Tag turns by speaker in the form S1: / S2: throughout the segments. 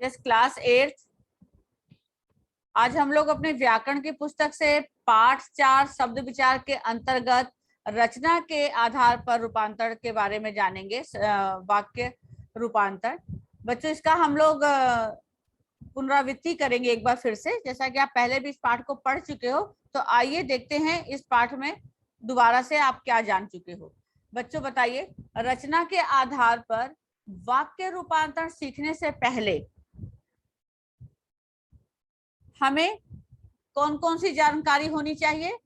S1: Yes, class 8। आज हम लोग अपने व्याकरण की पुस्तक से पाठ 4 शब्द विचार के अंतर्गत रचना के आधार पर रूपांतर के बारे में जानेंगे। वाक्य रूपांतर। बच्चों, इसका हम लोग पुनरावृत्ति करेंगे एक बार फिर से, जैसा कि आप पहले भी इस पाठ को पढ़ चुके हो। तो आइए देखते हैं इस पाठ में दोबारा से आप क्या जान चुके हो। बच्चों बताइए, रचना के आधार पर वाक्य रूपांतरण सीखने से पहले हमें कौन कौन सी जानकारी होनी चाहिए?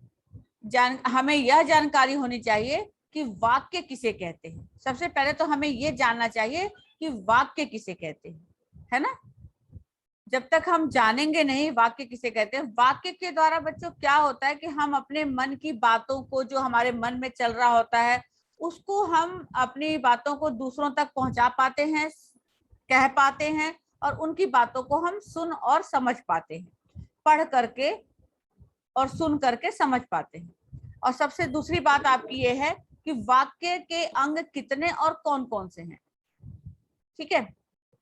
S1: हमें यह जानकारी होनी चाहिए कि वाक्य किसे कहते हैं। सबसे पहले तो हमें यह जानना चाहिए कि वाक्य किसे कहते हैं, है ना। जब तक हम जानेंगे नहीं वाक्य किसे कहते हैं, वाक्य के द्वारा बच्चों क्या होता है कि हम अपने मन की बातों को, जो हमारे मन में चल रहा होता है, उसको हम अपनी बातों को दूसरों तक पहुंचा पाते हैं, कह पाते हैं, और उनकी बातों को हम सुन और समझ पाते हैं, पढ़ करके और सुन करके समझ पाते हैं। और सबसे दूसरी बात आपकी ये है कि वाक्य के अंग कितने और कौन कौन से हैं। ठीक है,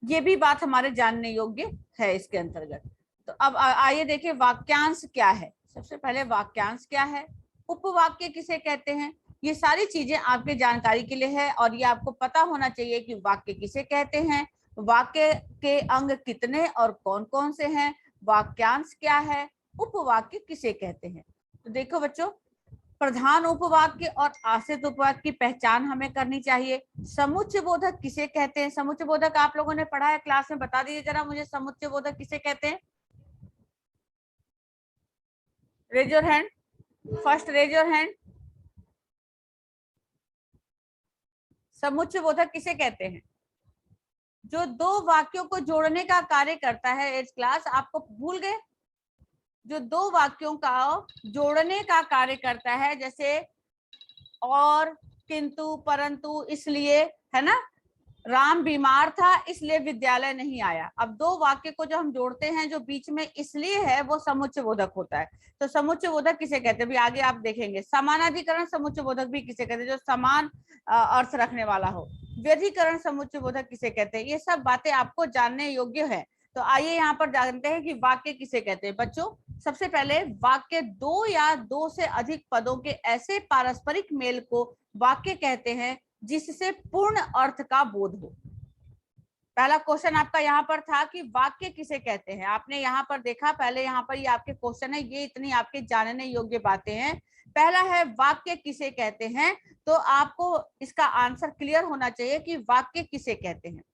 S1: ये भी बात हमारे जानने योग्य है इसके अंतर्गत। तो अब आइए देखिए वाक्यांश क्या है। सबसे पहले वाक्यांश क्या है, उपवाक्य किसे कहते हैं, ये सारी चीजें आपके जानकारी के लिए है और ये आपको पता होना चाहिए कि वाक्य किसे कहते हैं, वाक्य के अंग कितने और कौन कौन से हैं, वाक्यांश क्या है, उपवाक्य किसे कहते हैं। तो देखो बच्चों, प्रधान उपवाक्य और आश्रित उपवाक्य की पहचान हमें करनी चाहिए। समुच्चय बोधक किसे कहते हैं? समुच्चय बोधक आप लोगों ने पढ़ा है क्लास में, बता दीजिए जरा मुझे, समुच्चय बोधक किसे कहते हैं? Raise your hand, first raise your hand. समुच्चय बोधक किसे कहते हैं? जो दो वाक्यों को जोड़ने का कार्य करता है। एज क्लास आपको भूल गए? जो दो वाक्यों का जोड़ने का कार्य करता है, जैसे और, किंतु, परंतु, इसलिए, है ना। राम बीमार था इसलिए विद्यालय नहीं आया। अब दो वाक्य को जो हम जोड़ते हैं, जो बीच में इसलिए है, वो समुच्चय बोधक होता है। तो समुच्चय बोधक किसे कहते हैं भी आगे आप देखेंगे। समानाधिकरण समुच्चय बोधक भी किसे कहते हैं? जो समान अर्थ रखने वाला हो। व्यधिकरण समुच्चय बोधक किसे कहते हैं? ये सब बातें आपको जानने योग्य है। तो आइए यहाँ पर जानते हैं कि वाक्य किसे कहते हैं। बच्चों, सबसे पहले वाक्य दो या दो से अधिक पदों के ऐसे पारस्परिक मेल को वाक्य कहते हैं जिससे पूर्ण अर्थ का बोध हो। पहला क्वेश्चन आपका यहाँ पर था कि वाक्य किसे कहते हैं। आपने यहाँ पर देखा, पहले यहाँ पर ये आपके क्वेश्चन है, ये इतनी आपके जानने योग्य बातें हैं। पहला है वाक्य किसे कहते हैं, तो आपको इसका आंसर क्लियर होना चाहिए कि वाक्य किसे कहते हैं।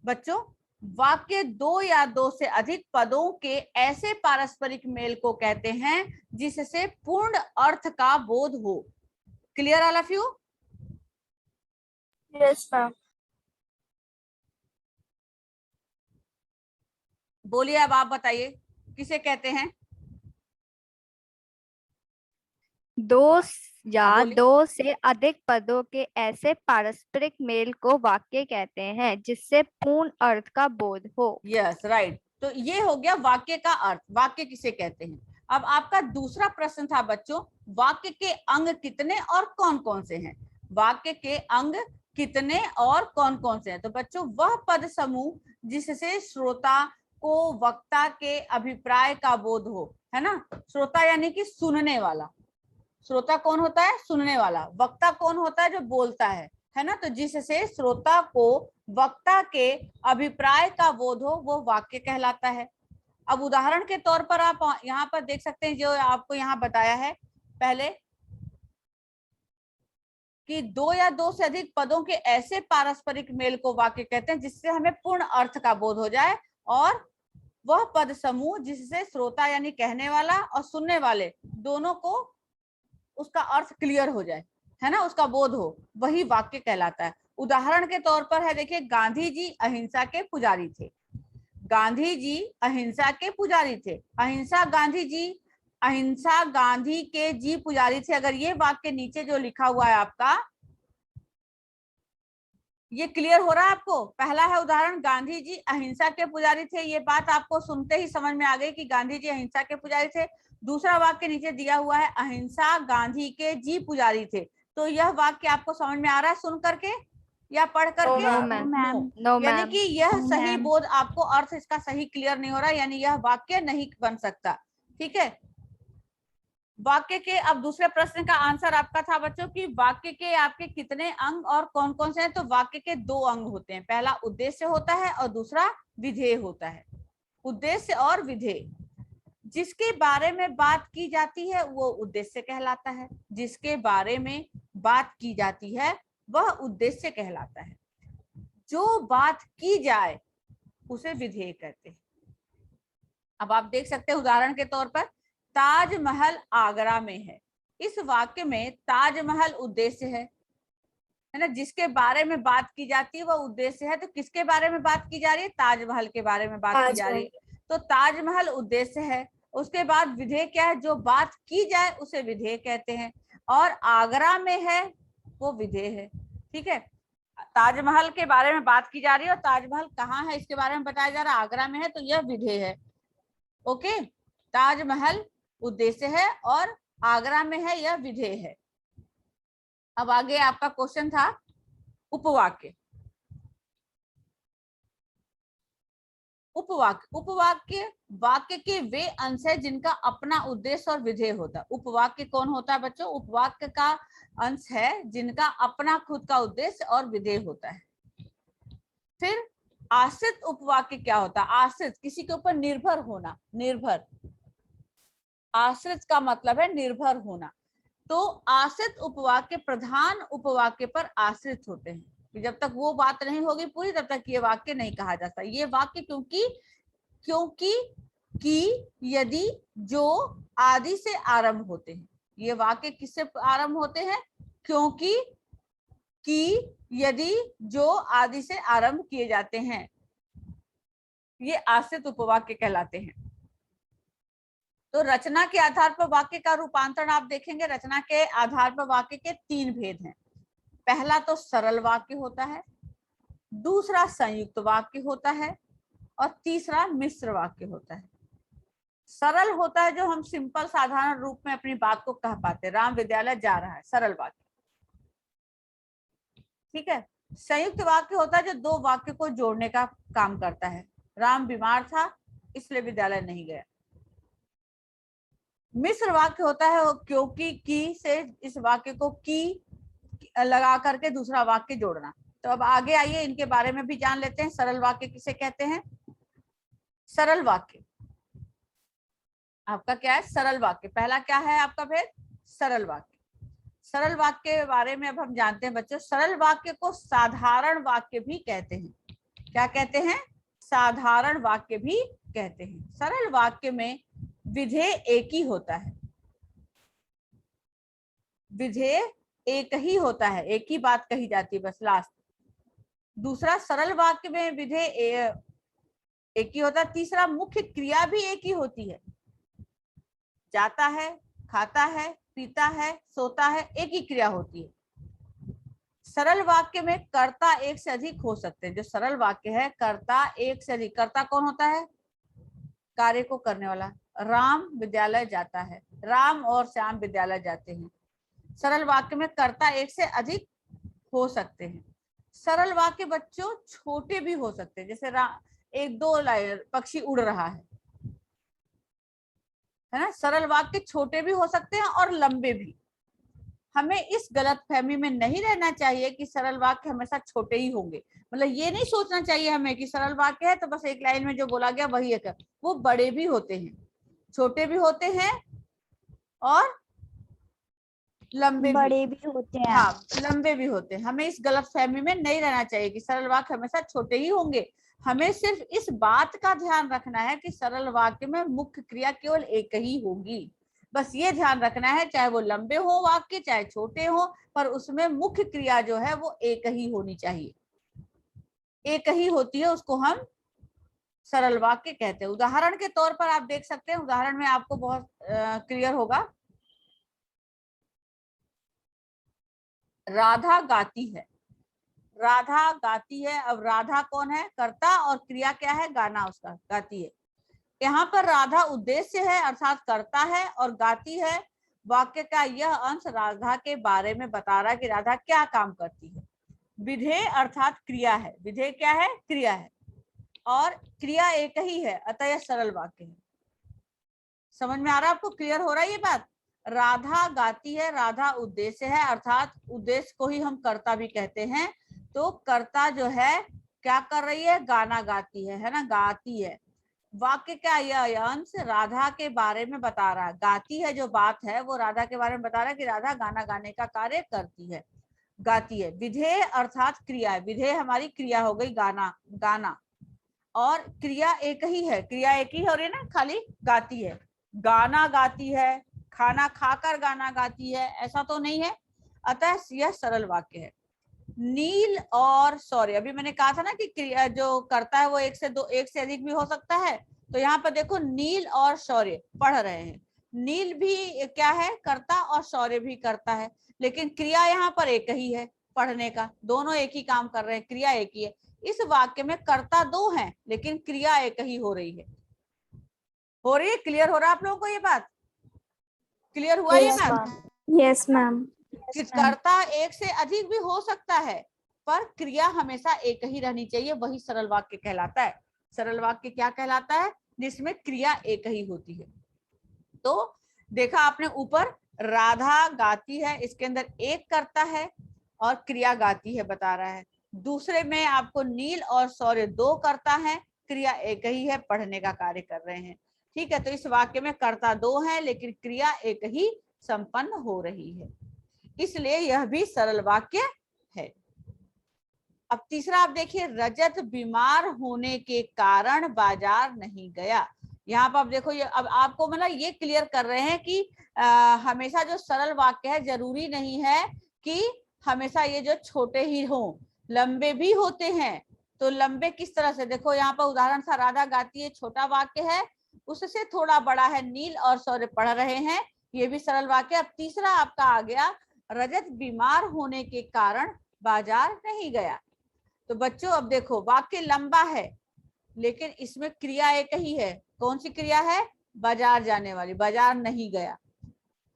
S1: बच्चों, वाक्य दो या दो से अधिक पदों के ऐसे पारस्परिक मेल को कहते हैं जिससे पूर्ण अर्थ का बोध हो। Clear all of you?
S2: Yes ma'am.
S1: बोलिए, अब आप बताइए किसे कहते हैं?
S2: दो या
S1: बोलिए।
S2: दो से अधिक पदों के ऐसे पारस्परिक मेल को वाक्य कहते हैं जिससे पूर्ण अर्थ का बोध हो।
S1: Yes, right. तो ये हो गया वाक्य का अर्थ, वाक्य किसे कहते हैं। अब आपका दूसरा प्रश्न था बच्चों, वाक्य के अंग कितने और कौन कौन से हैं। वाक्य के अंग कितने और कौन कौन से हैं? तो बच्चों, वह पद समूह जिससे श्रोता को वक्ता के अभिप्राय का बोध हो, है ना। श्रोता यानी कि सुनने वाला। श्रोता कौन होता है? सुनने वाला। वक्ता कौन होता है? जो बोलता है ना। तो जिससे श्रोता को वक्ता के अभिप्राय का बोध हो, वो वाक्य कहलाता है। अब उदाहरण के तौर पर आप यहाँ पर देख सकते हैं, जो आपको यहाँ बताया है पहले, कि दो या दो से अधिक पदों के ऐसे पारस्परिक मेल को वाक्य कहते हैं जिससे हमें पूर्ण अर्थ का बोध हो जाए, और वह पद समूह जिससे श्रोता यानी कहने वाला और सुनने वाले दोनों को उसका अर्थ क्लियर हो जाए, है ना, उसका बोध हो, वही वाक्य कहलाता है। उदाहरण के तौर पर है, देखिए, गांधी जी अहिंसा के पुजारी थे। गांधी जी अहिंसा के पुजारी थे। अहिंसा गांधी के जी पुजारी थे। अगर ये वाक्य नीचे जो लिखा हुआ है आपका, ये क्लियर हो रहा है आपको? पहला है उदाहरण, गांधी जी अहिंसा के पुजारी थे। ये बात आपको सुनते ही समझ में आ गई कि गांधी जी अहिंसा के पुजारी थे। दूसरा वाक्य नीचे दिया हुआ है, अहिंसा गांधी के जी पुजारी थे। तो यह वाक्य आपको समझ में आ रहा है सुन करके? या पढ़ करके?
S2: नो मैम, नो
S1: यानी
S2: मैम।
S1: कि यह सही बोध, आपको अर्थ इसका सही क्लियर नहीं हो रहा, यानी यह वाक्य नहीं बन सकता। ठीक है, वाक्य के अब दूसरे प्रश्न का आंसर आपका था बच्चों कि वाक्य के आपके कितने अंग और कौन कौन से हैं। तो वाक्य के दो अंग होते हैं, पहला उद्देश्य होता है और दूसरा विधेय होता है। उद्देश्य और विधेय, जिसके बारे में बात की जाती है वो उद्देश्य कहलाता है, जिसके बारे में बात की जाती है वह उद्देश्य कहलाता है। जो बात की जाए उसे विधेय कहते हैं। अब आप देख सकते हैं उदाहरण के तौर पर, ताजमहल आगरा में है। इस वाक्य में ताजमहल उद्देश्य है ना, जिसके बारे में बात की जाती है वह उद्देश्य है। तो किसके बारे में बात की जा रही है? ताजमहल के बारे में बात की जा रही है, तो ताजमहल उद्देश्य है। उसके बाद विधेय क्या है? जो बात की जाए उसे विधेय कहते हैं, और आगरा में है वो विधेय है। ठीक है, ताजमहल के बारे में बात की जा रही है और ताजमहल कहाँ है इसके बारे में बताया जा रहा है, आगरा में है, तो यह विधेय है। ओके, ताजमहल उद्देश्य है और आगरा में है, यह विधेय है। अब आगे आपका क्वेश्चन था उपवाक्य। उपवाक्य, उपवाक्य वाक्य के वे अंश है जिनका अपना उद्देश्य और विधेय होता है। उपवाक्य कौन होता है बच्चों? उपवाक्य का अंश है जिनका अपना खुद का उद्देश्य और विधेय होता है। फिर आश्रित उपवाक्य क्या होता है? आश्रित, किसी के ऊपर निर्भर होना, निर्भर। आश्रित का मतलब है निर्भर होना। तो आश्रित उपवाक्य प्रधान उपवाक्य पर आश्रित होते हैं, कि जब तक वो बात नहीं होगी पूरी तब तक ये वाक्य नहीं कहा जाता। ये वाक्य क्योंकि कि, यदि, जो आदि से आरंभ होते हैं। ये वाक्य किससे आरंभ होते हैं? क्योंकि, कि, यदि, जो आदि से आरंभ किए जाते हैं, ये आश्रित उपवाक्य कहलाते हैं। तो रचना के आधार पर वाक्य का रूपांतरण आप देखेंगे, रचना के आधार पर वाक्य के तीन भेद हैं। पहला तो सरल वाक्य होता है, दूसरा संयुक्त वाक्य होता है, और तीसरा मिश्र वाक्य होता है। सरल होता है जो हम सिंपल साधारण रूप में अपनी बात को कह पाते, राम विद्यालय जा रहा है, सरल वाक्य। ठीक है, संयुक्त वाक्य होता है जो दो वाक्य को जोड़ने का काम करता है, राम बीमार था इसलिए विद्यालय नहीं गया। मिश्र वाक्य होता है क्योंकि, की से इस वाक्य को की लगा करके दूसरा वाक्य जोड़ना। तो अब आगे आइए इनके बारे में भी जान लेते हैं। सरल वाक्य किसे कहते हैं? सरल वाक्य आपका क्या है? सरल वाक्य। पहला क्या है आपका भेद? सरल वाक्य। सरल वाक्य के बारे में अब हम जानते हैं बच्चों। सरल वाक्य को साधारण वाक्य भी कहते हैं। क्या कहते हैं? साधारण वाक्य भी कहते हैं। सरल वाक्य में विधेय एक ही होता है, विधेय एक ही होता है, एक ही बात कही जाती है बस लास्ट। दूसरा, सरल वाक्य में विधेय एक ही होता है। तीसरा, मुख्य क्रिया भी एक ही होती है, जाता है, खाता है, पीता है, सोता है, एक ही क्रिया होती है। सरल वाक्य में कर्ता एक से अधिक हो सकते हैं। जो सरल वाक्य है कर्ता एक से अधिक, कर्ता कौन होता है? कार्य को करने वाला। राम विद्यालय जाता है, राम और श्याम विद्यालय जाते हैं। सरल वाक्य में कर्ता एक से अधिक हो सकते हैं। सरल वाक्य बच्चों छोटे भी हो सकते हैं, जैसे एक दो लाइन पक्षी उड़ रहा है ना। सरल वाक्य छोटे भी हो सकते हैं और लंबे भी। हमें इस गलतफहमी में नहीं रहना चाहिए कि सरल वाक्य हमेशा छोटे ही होंगे। मतलब ये नहीं सोचना चाहिए हमें कि सरल वाक्य है तो बस एक लाइन में जो बोला गया वही है। वो बड़े भी होते हैं, छोटे भी होते हैं और लंबे
S3: बड़े भी होते हैं।
S1: हाँ, लंबे भी होते हैं। हमें इस गलतफहमी में नहीं रहना चाहिए कि सरल वाक्य हमेशा छोटे ही होंगे। हमें सिर्फ इस बात का ध्यान रखना है कि सरल वाक्य में मुख्य क्रिया केवल एक ही होगी। बस ये ध्यान रखना है, चाहे वो लंबे हो वाक्य चाहे छोटे हो, पर उसमें मुख्य क्रिया जो है वो एक ही होनी चाहिए, एक ही होती है, उसको हम सरल वाक्य कहते हैं। उदाहरण के तौर पर आप देख सकते हैं, उदाहरण में आपको बहुत क्लियर होगा। राधा गाती है, राधा गाती है। अब राधा कौन है? कर्ता, और क्रिया क्या है? गाना, उसका गाती है। यहाँ पर राधा उद्देश्य है अर्थात कर्ता है, और गाती है वाक्य का यह अंश राधा के बारे में बता रहा है कि राधा क्या काम करती है। विधेय अर्थात क्रिया है, विधेय क्या है, क्रिया है, और क्रिया एक ही है, अतः यह सरल वाक्य है। समझ में आ रहा है आपको, क्लियर हो रहा है ये बात। राधा गाती है, राधा उद्देश्य है, अर्थात उद्देश्य को ही हम कर्ता भी कहते हैं। तो कर्ता जो है क्या कर रही है, गाना गाती है ना, गाती है। वाक्य क्या, यह अंश राधा के बारे में बता रहा है, गाती है जो बात है वो राधा के बारे में बता रहा है कि राधा गाना गाने का कार्य करती है, गाती है। विधेय अर्थात क्रिया है, विधेय हमारी क्रिया हो गई, गाना, गाना, और क्रिया एक ही है, क्रिया एक ही हो रही है ना, खाली गाती है, गाना गाती है, खाना खाकर गाना गाती है, ऐसा तो नहीं है, अतः यह सरल वाक्य है। नील और सौर्य, अभी मैंने कहा था ना कि क्रिया जो करता है वो एक से अधिक भी हो सकता है। तो यहाँ पर देखो नील और शौर्य पढ़ रहे हैं, नील भी क्या है, करता, और शौर्य भी करता है, लेकिन क्रिया यहाँ पर एक ही है, पढ़ने का, दोनों एक ही काम कर रहे हैं, क्रिया एक ही है। इस वाक्य में कर्ता दो हैं लेकिन क्रिया एक ही हो रही है, हो रही है, क्लियर हो रहा है आप लोगों को ये बात, क्लियर हुआ ये बात?
S3: Yes ma'am.
S1: कर्ता एक से अधिक भी हो सकता है पर क्रिया हमेशा एक ही रहनी चाहिए, वही सरल वाक्य कहलाता है। सरल वाक्य क्या कहलाता है, जिसमें क्रिया एक ही होती है। तो देखा आपने ऊपर, राधा गाती है, इसके अंदर एक कर्ता है और क्रिया गाती है बता रहा है। दूसरे में आपको नील और सौर्य दो कर्ता है, क्रिया एक ही है, पढ़ने का कार्य कर रहे हैं। ठीक है, तो इस वाक्य में कर्ता दो है लेकिन क्रिया एक ही संपन्न हो रही है, इसलिए यह भी सरल वाक्य है। अब तीसरा आप देखिए, रजत बीमार होने के कारण बाजार नहीं गया। यहाँ पर आप देखो, ये अब आपको मतलब ये क्लियर कर रहे हैं कि हमेशा जो सरल वाक्य है जरूरी नहीं है कि हमेशा ये जो छोटे ही हों, लंबे भी होते हैं। तो लंबे किस तरह से, देखो यहाँ पर उदाहरण था, राधा गाती है, छोटा वाक्य है, उससे थोड़ा बड़ा है, नील और सौर्य पढ़ रहे हैं, ये भी सरल वाक्य। अब तीसरा आपका आ गया, रजत बीमार होने के कारण बाजार नहीं गया। तो बच्चों अब देखो, वाक्य लंबा है लेकिन इसमें क्रिया एक ही है, कौन सी क्रिया है, बाजार जाने वाली, बाजार नहीं गया,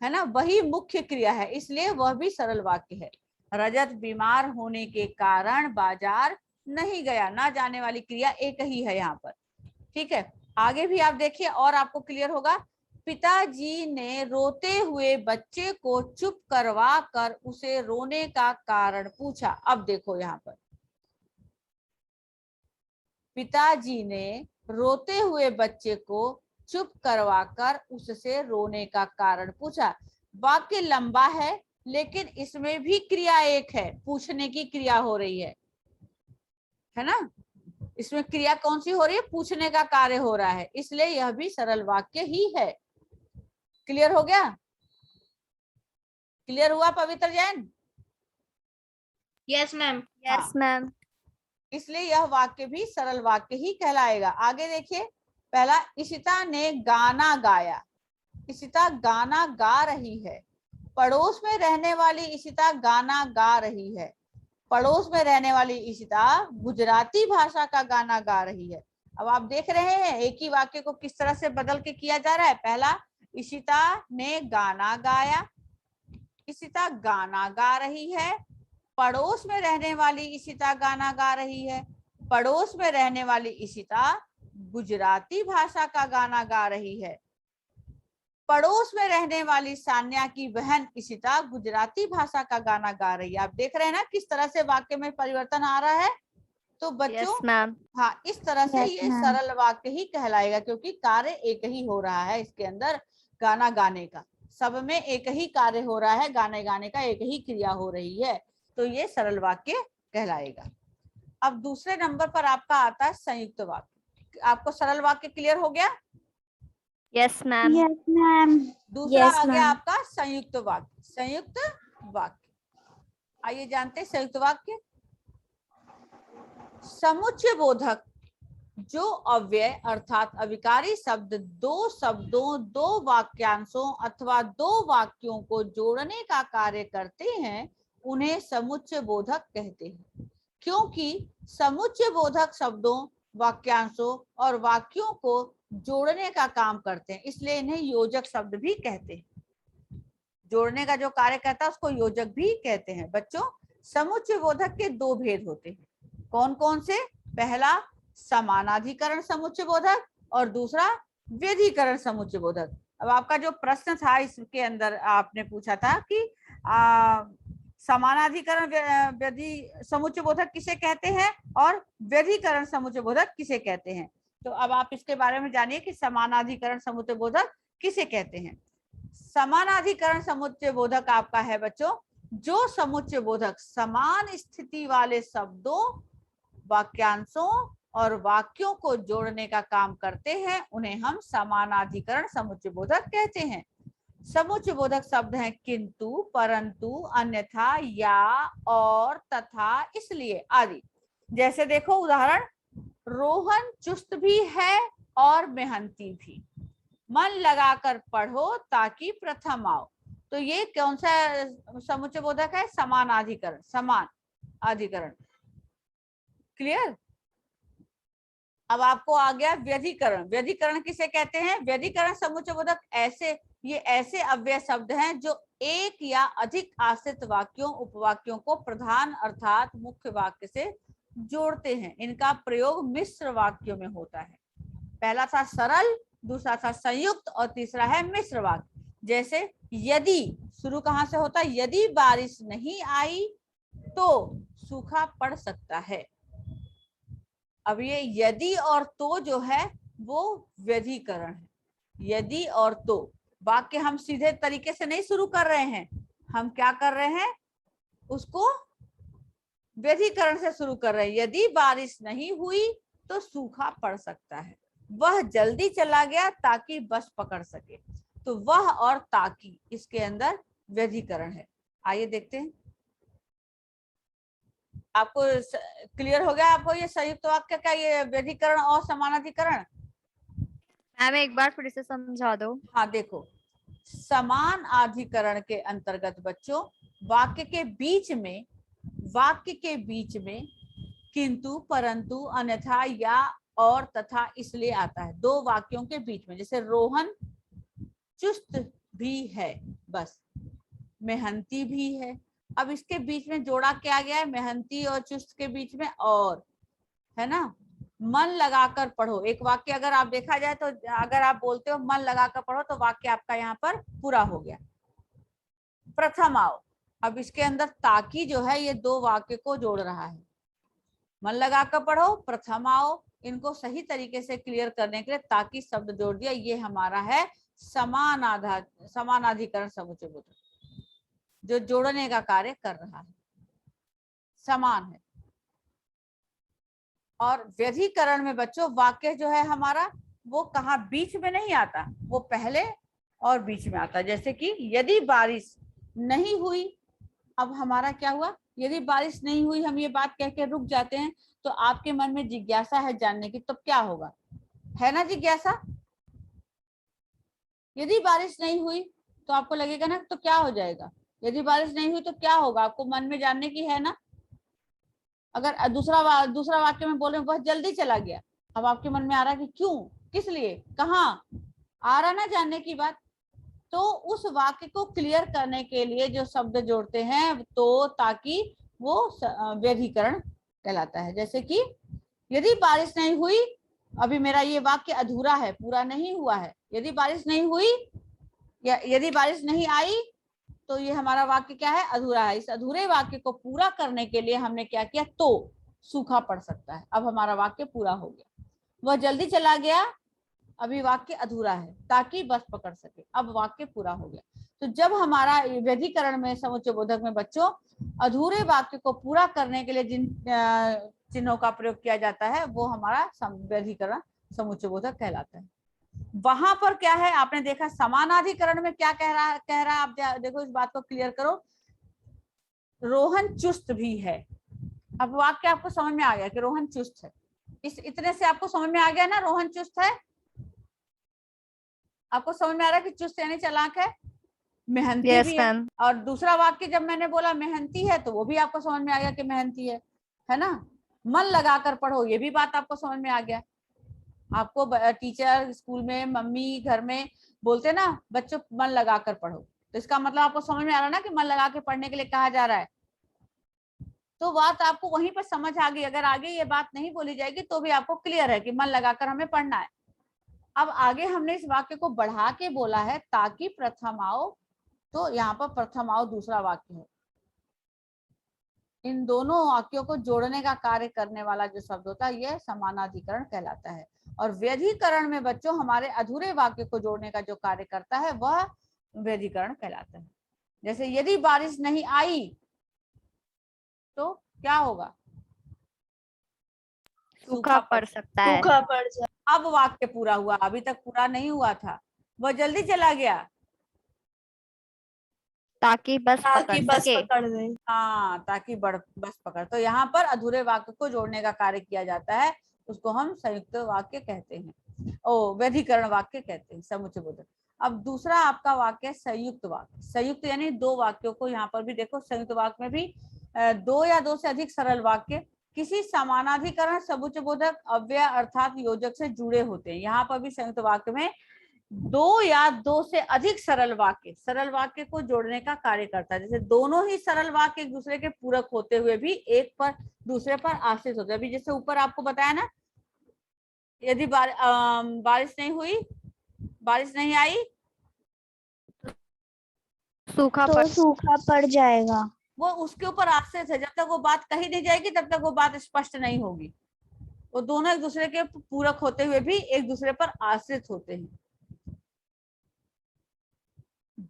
S1: है ना, वही मुख्य क्रिया है, इसलिए वह भी सरल वाक्य है। रजत बीमार होने के कारण बाजार नहीं गया, ना जाने वाली क्रिया एक ही है यहाँ पर। ठीक है, आगे भी आप देखिए और आपको क्लियर होगा। पिताजी ने रोते हुए बच्चे को चुप करवा कर उसे रोने का कारण पूछा। अब देखो यहाँ पर, पिताजी ने रोते हुए बच्चे को चुप करवाकर उससे रोने का कारण पूछा। वाक्य लंबा है लेकिन इसमें भी क्रिया एक है, पूछने की क्रिया हो रही है ना, इसमें क्रिया कौन सी हो रही है, पूछने का कार्य हो रहा है, इसलिए यह भी सरल वाक्य ही है। क्लियर हो गया, क्लियर हुआ पवित्र Jain?
S3: Yes ma'am.
S2: Yes ma'am.
S1: इसलिए यह वाक्य भी सरल वाक्य ही कहलाएगा। आगे देखिए, पहला, इशिता ने गाना गाया, इशिता गाना गा रही है, पड़ोस में रहने वाली इशिता गाना गा रही है, पड़ोस में रहने वाली इशिता गुजराती भाषा का गाना गा रही है। अब आप देख रहे हैं एक ही वाक्य को किस तरह से बदल के किया जा रहा है। पहला, इशिता ने गाना गाया, इशिता गाना गा रही है, पड़ोस में रहने वाली इशिता गाना गा रही है, पड़ोस में रहने वाली इशिता गुजराती भाषा का गाना गा रही है, पड़ोस में रहने वाली सान्या की बहन इशिता गुजराती भाषा का गाना गा रही है। आप देख रहे हैं ना किस तरह से वाक्य में परिवर्तन आ रहा है। तो बच्चों हाँ, इस तरह से ये सरल वाक्य ही कहलाएगा क्योंकि कार्य एक ही हो रहा है, इसके अंदर गाना गाने का, सब में एक ही कार्य हो रहा है, गाने गाने का एक ही क्रिया हो रही है, तो ये सरल वाक्य कहलाएगा। अब दूसरे नंबर पर आपका आता है संयुक्त वाक्य। आपको सरल वाक्य क्लियर हो गया?
S2: Yes ma'am.
S3: Yes ma'am.
S1: दूसरा आ गया आपका संयुक्त वाक्य। संयुक्त वाक्य, आइए जानते हैं संयुक्त वाक्य। समुच्चय बोधक जो अव्यय अर्थात अविकारी शब्द दो शब्दों, दो वाक्यांशों अथवा दो वाक्यों को जोड़ने का कार्य करते हैं उन्हें समुच्चय बोधक कहते हैं। क्योंकि समुच्चय बोधक शब्दों, वाक्यांशों और वाक्यों को जोड़ने का काम करते हैं, इसलिए इन्हें योजक शब्द भी कहते हैं। जोड़ने का जो कार्य करता है उसको योजक भी कहते हैं। बच्चों समुच्चय बोधक के दो भेद होते हैं। कौन कौन से? पहला समानाधिकरण समुच्चय बोधक और दूसरा व्यधिकरण समुच्चय बोधक। अब आपका जो प्रश्न था इसके अंदर आपने पूछा था कि समानाधिकरण व्यधि समुच्चय बोधक किसे कहते हैं और व्यधिकरण समुच्चय बोधक किसे कहते हैं। तो अब आप इसके बारे में जानिए कि समानाधिकरण समुच्चय बोधक किसे कहते हैं। समानाधिकरण समुच्चय बोधक आपका है बच्चों, जो समुच्चय बोधक समान स्थिति वाले शब्दों, वाक्यांशों और वाक्यों को जोड़ने का काम करते हैं, उन्हें हम समानाधिकरण समुच्चय बोधक कहते हैं। समुच्चय बोधक शब्द हैं किंतु, परंतु, अन्यथा, या, और, तथा, इसलिए आदि। जैसे देखो उदाहरण, रोहन चुस्त भी है और मेहनती भी, मन लगाकर पढ़ो ताकि प्रथम आओ। तो ये कौन सा समुच्चय बोधक है? समानाधिकरण, समान अधिकरण। क्लियर? अब आपको आ गया व्यधिकरण। व्यधिकरण किसे कहते हैं? व्यधिकरण समुच्चय बोधक ये ऐसे अव्यय शब्द हैं जो एक या अधिक आश्रित वाक्यों, उपवाक्यों को प्रधान अर्थात मुख्य वाक्य से जोड़ते हैं। इनका प्रयोग मिश्र वाक्यों में होता है। पहला था सरल, दूसरा था संयुक्त और तीसरा है मिश्र वाक्य। जैसे यदि, शुरू कहां से होता है? यदि बारिश नहीं आई तो सूखा पड़ सकता है। अब ये यदि और तो जो है वो व्यधिकरण है। यदि और तो वाक्य हम सीधे तरीके से नहीं शुरू कर रहे हैं, हम क्या कर रहे हैं? उसको व्यधिकरण से शुरू कर रहे हैं। यदि बारिश नहीं हुई तो सूखा पड़ सकता है। वह जल्दी चला गया ताकि बस पकड़ सके। तो वह और ताकि इसके अंदर व्यधिकरण है। आइए देखते हैं। आपको क्लियर हो गया? आपको ये संयुक्त वाक्य का ये व्यधिकरण और समानाधिकरण?
S2: मैम एक बार फिर से समझा दो।
S1: हाँ देखो, समान अधिकरण के अंतर्गत बच्चों वाक्य के बीच में किंतु, परंतु, अन्यथा, या, और, तथा, इसलिए आता है। दो वाक्यों के बीच में, जैसे रोहन चुस्त भी है, बस मेहनती भी है। अब इसके बीच में जोड़ा क्या गया है? मेहनती और चुस्त के बीच में और, है ना? मन लगाकर पढ़ो। एक वाक्य अगर आप देखा जाए तो अगर आप बोलते हो मन लगाकर पढ़ो तो वाक्य आपका यहाँ पर पूरा हो गया। प्रथम आओ, अब इसके अंदर ताकि जो है ये दो वाक्य को जोड़ रहा है। मन लगाकर पढ़ो, प्रथम आओ, इनको सही तरीके से क्लियर करने के लिए ताकि शब्द जोड़ दिया। ये हमारा है समानाधिकरण समुच्चय बोधक, जो जोड़ने का कार्य कर रहा है, समान है। और व्यधिकरण में बच्चों वाक्य जो है हमारा वो कहाँ बीच में नहीं आता, वो पहले और बीच में आता है। जैसे कि यदि बारिश नहीं हुई, अब हमारा क्या हुआ? यदि बारिश नहीं हुई, हम ये बात कह के रुक जाते हैं तो आपके मन में जिज्ञासा है जानने की, तो क्या होगा? है ना जिज्ञासा? यदि बारिश नहीं हुई तो आपको लगेगा ना तो क्या हो जाएगा? यदि बारिश नहीं हुई तो क्या होगा? आपको मन में जानने की है ना। अगर दूसरा वाक्य में बोल रहे वह जल्दी चला गया, अब आपके मन में आ रहा है कि क्यों, किस लिए, कहाँ, आ रहा ना जानने की बात। तो उस वाक्य को क्लियर करने के लिए जो शब्द जोड़ते हैं तो, ताकि, वो व्यधिकरण कहलाता है। जैसे कि यदि बारिश नहीं हुई, अभी मेरा ये वाक्य अधूरा है, पूरा नहीं हुआ है। यदि बारिश नहीं हुई या यदि बारिश नहीं आई तो ये हमारा वाक्य क्या है? अधूरा है। इस अधूरे वाक्य को पूरा करने के लिए हमने क्या किया? तो सूखा पड़ सकता है। अब हमारा वाक्य पूरा हो गया। वह जल्दी चला गया, अभी वाक्य अधूरा है, ताकि बस पकड़ सके, अब वाक्य पूरा हो गया। तो जब हमारा व्यधिकरण में समुच्चय बोधक में बच्चों अधूरे वाक्य को पूरा करने के लिए जिन चिन्हों का प्रयोग किया जाता है वो हमारा व्यधिकरण समुच्चय बोधक कहलाता है। वहां पर क्या है आपने देखा, समानाधिकरण में क्या कह रहा आप देखो, इस बात को क्लियर करो। रोहन चुस्त भी है। अब वाक्य आपको समझ में आ गया कि रोहन चुस्त है। इस इतने से आपको समझ में आ गया ना रोहन चुस्त है। आपको समझ में आ रहा है कि चुस्त यानी चालाक है, मेहनती
S2: Yes,
S1: भी है।
S2: ma'am.
S1: और दूसरा वाक्य जब मैंने बोला मेहनती है तो वो भी आपको समझ में आ गया कि मेहनती है ना। मन लगाकर पढ़ो, ये भी बात आपको समझ में आ गया। आपको टीचर स्कूल में, मम्मी घर में बोलते ना बच्चों मन लगाकर पढ़ो, तो इसका मतलब आपको समझ में आ रहा है ना कि मन लगा के पढ़ने के लिए कहा जा रहा है। तो बात आपको वहीं पर समझ आ गई। अगर आगे ये बात नहीं बोली जाएगी तो भी आपको क्लियर है कि मन लगाकर हमें पढ़ना है। अब आगे हमने इस वाक्य को बढ़ा के बोला है, ताकि प्रथम आओ, तो यहाँ पर प्रथम आओ दूसरा वाक्य है। इन दोनों वाक्यों को जोड़ने का कार्य करने वाला जो शब्द होता है यह समानाधिकरण कहलाता है। और व्यधिकरण में बच्चों हमारे अधूरे वाक्य को जोड़ने का जो कार्य करता है वह व्यधिकरण कहलाता है। जैसे यदि बारिश नहीं आई तो क्या होगा?
S2: सूखा पड़ सकता है।
S3: सूखा पड़ जाए।
S1: अब वाक्य पूरा हुआ, अभी तक पूरा नहीं हुआ था, वह जल्दी चला गया
S2: ताकि बस
S3: ताकि
S2: पकड़
S3: बस
S2: सके।
S3: पकड़ दे।
S1: हाँ, ताकि बस पकड़। तो यहाँ पर अधूरे वाक्य को जोड़ने का कार्य किया जाता है, उसको हम संयुक्त वाक्य कहते हैं, व्यधिकरण वाक्य कहते हैं, समुच्चय बोधक। अब दूसरा आपका वाक्य है संयुक्त वाक्य। संयुक्त यानी दो वाक्यों को, यहाँ पर भी देखो संयुक्त वाक्य में भी दो या दो से अधिक सरल वाक्य किसी समानाधिकरण समुच्चय बोधक अव्यय अर्थात योजक से जुड़े होते हैं। यहाँ पर भी संयुक्त वाक्य में दो या दो से अधिक सरल वाक्य को जोड़ने का कार्य करता है। जैसे दोनों ही सरल वाक्य एक दूसरे के पूरक होते हुए भी एक पर दूसरे पर आश्रित होते हैं। अभी जैसे ऊपर आपको बताया ना, यदि बारिश नहीं हुई, बारिश नहीं आई
S3: तो सूखा पड़ जाएगा।
S1: वो उसके ऊपर आश्रित है। जब तक वो बात कही नहीं जाएगी तब तक वो बात स्पष्ट नहीं होगी। वो दोनों एक दूसरे के पूरक होते हुए भी एक दूसरे पर आश्रित होते हैं।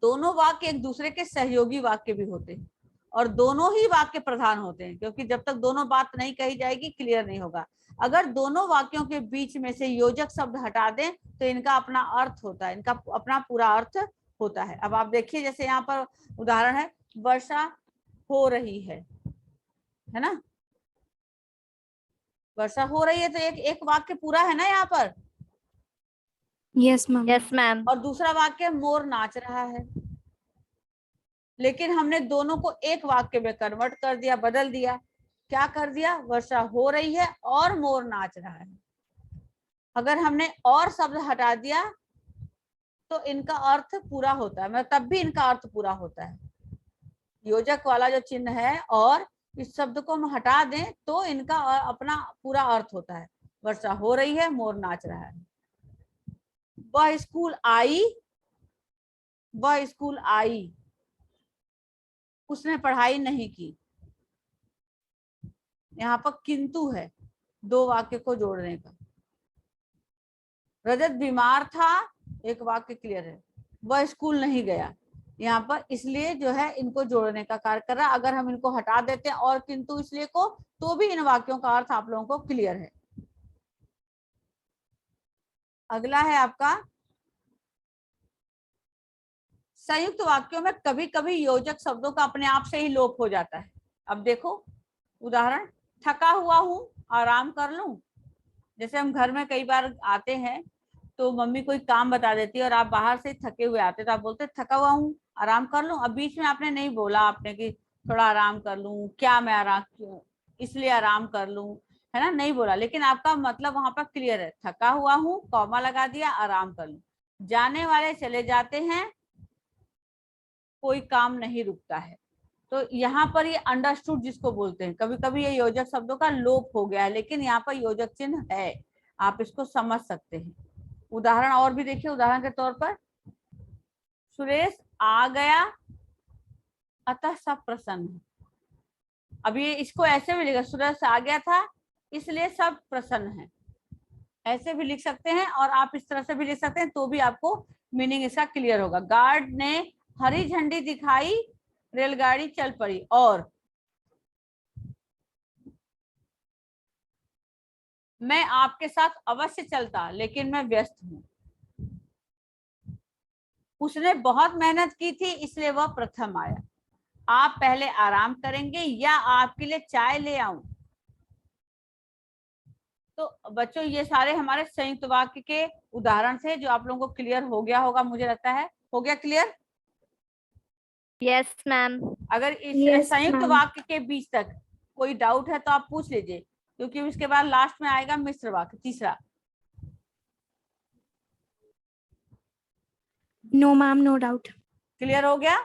S1: दोनों वाक्य एक दूसरे के सहयोगी वाक्य भी होते हैं और दोनों ही वाक्य प्रधान होते हैं, क्योंकि जब तक दोनों बात नहीं कही जाएगी क्लियर नहीं होगा। अगर दोनों वाक्यों के बीच में से योजक शब्द हटा दें तो इनका अपना अर्थ होता है, इनका अपना पूरा अर्थ होता है। अब आप देखिए, जैसे यहाँ पर उदाहरण है, वर्षा हो रही है ना, वर्षा हो रही है, तो एक वाक्य पूरा है ना यहाँ पर।
S2: Yes ma'am. Yes ma'am.
S1: और दूसरा वाक्य मोर नाच रहा है, लेकिन हमने दोनों को एक वाक्य में कन्वर्ट कर दिया, बदल दिया। क्या कर दिया? वर्षा हो रही है और मोर नाच रहा है। अगर हमने और शब्द हटा दिया तो इनका अर्थ पूरा होता है, मतलब तब भी इनका अर्थ पूरा होता है। योजक वाला जो चिन्ह है और इस शब्द को हम हटा दें तो इनका अपना पूरा अर्थ होता है। वर्षा हो रही है, मोर नाच रहा है। वह स्कूल आई, वह स्कूल आई, उसने पढ़ाई नहीं की। यहाँ पर किंतु है दो वाक्य को जोड़ने का। रजत बीमार था, एक वाक्य क्लियर है। वह स्कूल नहीं गया, यहाँ पर इसलिए जो है इनको जोड़ने का कार्य कर रहा है। अगर हम इनको हटा देते हैं और किंतु इसलिए को, तो भी इन वाक्यों का अर्थ आप लोगों को क्लियर है। अगला है आपका संयुक्त वाक्यों में कभी कभी योजक शब्दों का अपने आप से ही लोप हो जाता है। अब देखो उदाहरण, थका हुआ हूं, आराम कर लूं। जैसे हम घर में कई बार आते हैं तो मम्मी कोई काम बता देती है और आप बाहर से थके हुए आते तो आप बोलते थका हुआ हूँ, आराम कर लूं। अब बीच में आपने नहीं बोला आपने कि थोड़ा आराम कर लूं, क्या मैं आराम क्यों, इसलिए आराम कर लूं, है ना, नहीं बोला। लेकिन आपका मतलब वहां पर क्लियर है, थका हुआ हूँ, कॉमा लगा दिया, आराम कर लूं। जाने वाले चले जाते हैं, कोई काम नहीं रुकता है। तो यहाँ पर ये अंडरस्टूड जिसको बोलते हैं, कभी कभी ये योजक शब्दों का लोप हो गया है, लेकिन यहाँ पर योजक चिन्ह है, आप इसको समझ सकते हैं। उदाहरण और भी देखिए, उदाहरण के तौर पर सुरेश आ गया अतः सब प्रसन्न है। अब ये इसको ऐसे भी लिखा, सुरेश आ गया था इसलिए सब प्रसन्न है, ऐसे भी लिख सकते हैं और आप इस तरह से भी लिख सकते हैं, तो भी आपको मीनिंग इसका क्लियर होगा। गार्ड ने हरी झंडी दिखाई, रेलगाड़ी चल पड़ी। और मैं आपके साथ अवश्य चलता लेकिन मैं व्यस्त हूं। उसने बहुत मेहनत की थी इसलिए वह प्रथम आया। आप पहले आराम करेंगे या आपके लिए चाय ले आऊं? तो बच्चों ये सारे हमारे संयुक्त वाक्य के उदाहरण थे जो आप लोगों को क्लियर हो गया होगा, मुझे लगता है हो गया क्लियर।
S2: Yes ma'am.
S1: अगर इस संयुक्त वाक्य के बीच तक कोई डाउट है तो आप पूछ लीजिए, क्योंकि उसके बाद लास्ट में आएगा मिश्र वाक्य, तीसरा।
S2: No ma'am, no doubt.
S1: Clear हो गया?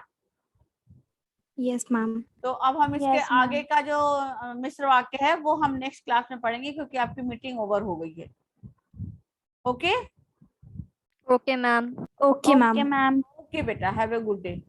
S4: Yes ma'am.
S1: तो अब हम इसके
S3: Yes, ma'am.
S1: आगे का जो मिश्र वाक्य है वो हम नेक्स्ट क्लास में पढ़ेंगे, क्योंकि आपकी मीटिंग ओवर हो गई है। Okay
S2: okay ma'am.
S4: Okay ma'am.
S3: Okay, ma'am.
S1: Okay बेटा, हैव ए गुड डे।